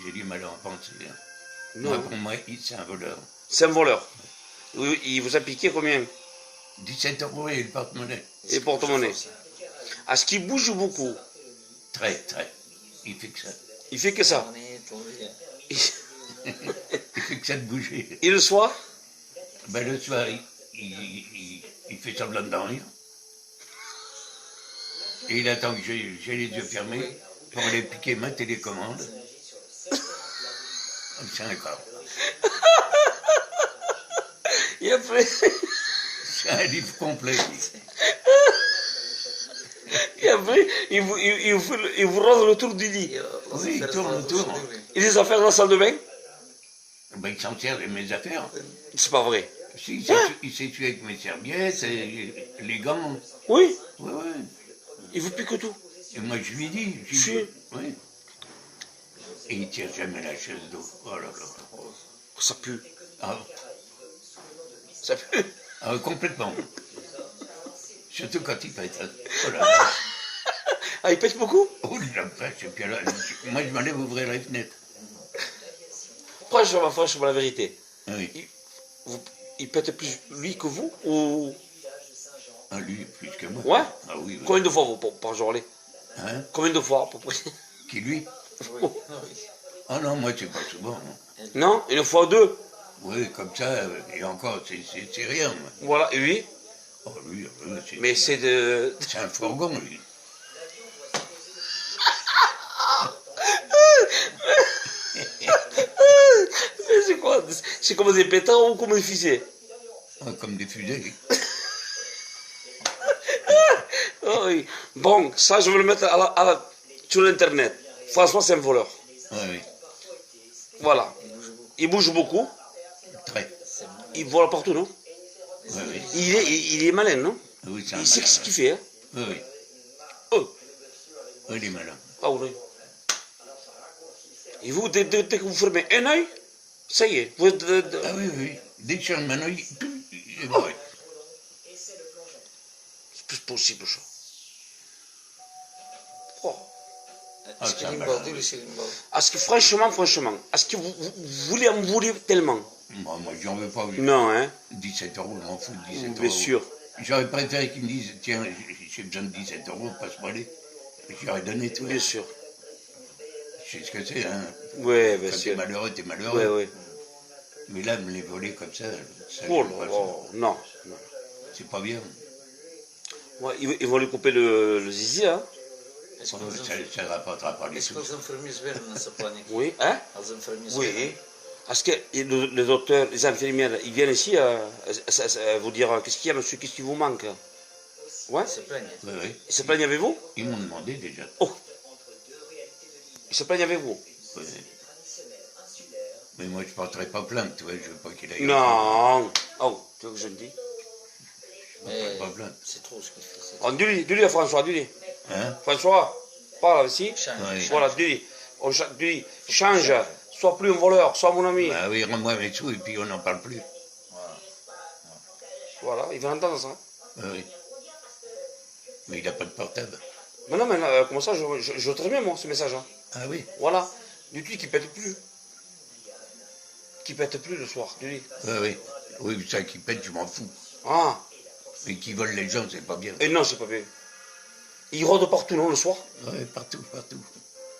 J'ai du mal à en penser. Hein. Non. Moi, pour moi, c'est un voleur. C'est un voleur. Oui, il vous a piqué combien? 17 € et le porte-monnaie. Et le porte-monnaie. Est-ce qu'il bouge beaucoup? Très, très. Il fait que ça. Il fait que ça. Il fait que ça de bouger. Et le soir? Ben, le soir, il fait semblant de dormir. Et il attend que j'ai les yeux fermés pour aller piquer ma télécommande. C'est incroyable. Et après, C'est un livre complet. et après il vous rend le tour du lit. Oui, il tourne. Il les affaires dans la salle de bain? Ben, il s'en sert de mes affaires. C'est pas vrai. Si, il s'essuie avec mes serviettes, et les gants. Oui, Oui, oui. il vous pique tout. Et moi, je lui dis. Si. Oui. Et il tire jamais la chaise d'eau. Oh là là. Ça pue. Ah, Ça pue. ah, complètement. Surtout quand il pète. Oh là là. Ah, il pète beaucoup? Oh la vache. Et puis alors, moi, je m'enlève ouvrir les fenêtres. Franchement, la vérité. Oui. Il pète plus lui que vous ou... Ah, lui, plus que moi. Ouais? Ah oui, oui. Combien de fois vous, par journée? Hein? Combien de fois à peu près? Qui lui? Ah non, moi, c'est pas souvent. Non? Une fois ou deux? Oui, comme ça, et encore, c'est rien. Moi. Voilà, et lui? Oh, lui, c'est... Mais c'est de... C'est un fourgon, lui. C'est quoi? C'est comme des pétards ou comme des fusées? Ah, comme des fusées. Oh, oui. Bon, ça, je vais le mettre sur l'internet. Franchement, c'est un voleur. Oui, oui. Voilà. Il bouge beaucoup. Très. Il vole partout, non? Oui, oui. Il est malin, non? Oui, c'est un Il sait malin. ce qu'il fait, hein? Oui, oui. Oh. Oui, il est malin. Ah oui. Et vous, dès que vous fermez un œil, ça y est. Ah oui, oui. Dès que je ferme un œil, il est mort. C'est plus possible, ça. Oh. Ah, c'est un malin. Est-ce que franchement, est-ce que vous voulez en mourir tellement? Moi, j'en veux pas. Non, hein? 17 € je m'en fous de 17 €. Bien sûr. J'aurais préféré qu'ils me disent, tiens, j'ai besoin de 17 €, passe-moi les. J'aurais donné tout. Bien sûr. Je sais ce que c'est, hein. Oui, bien Quand sûr. t'es malheureux, t'es malheureux. Oui, oui. Mais là, me les voler comme ça, ça Oh je sais là pas, là, non. c'est pas bien. Ouais, ils vont lui couper le zizi, hein? Ça ne rapportera pas les Est-ce que sous. os enfermeiros vieram nessa planning? Oui, hein? Os enfermeiros Oui. vieram? Est-ce que les docteurs, les infirmières, ils viennent ici vous dire qu'est-ce qu'il y a, monsieur, qu'est-ce qui vous manque? Ouais? Se plaignent. Oui, oui. Ils se plaignent avec vous? Ils m'ont demandé déjà. Oh! Ils se plaignent avec vous? Oui. Mais moi, je ne porterai pas plainte, tu vois, je veux pas qu'il aille. Non! Oh, tu vois que je le dis? Je ne porterai pas plainte. C'est trop ce qu'il fait. c'est Oh, dis-lui à François, dis-lui. Hein? François, parle ici. Change. Oui. Voilà, dis-lui, change, sois plus un voleur, sois mon ami. Bah oui, rends-moi mes sous et puis on n'en parle plus. Voilà. Voilà, il va entendre ça. Oui, oui. Mais il n'a pas de portable. Mais non, mais comment ça, je transmets moi ce message. Hein. Ah oui? Voilà, dis-lui qu'il pète plus. Qu'il pète plus le soir, dis-lui. Oui, oui. Oui, ça qui pète, je m'en fous. Ah, Mais qui vole les gens, c'est pas bien. et non, c'est pas bien. Il rôde partout, non, le soir? Oui, partout, partout.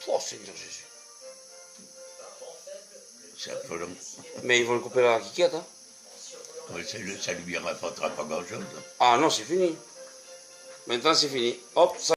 Oh, Seigneur Jésus. C'est affolant. Mais ils vont le couper la quiquette, hein. Ouais, ça lui rapportera pas grand-chose. Ah non, c'est fini. Maintenant, c'est fini. Hop, ça.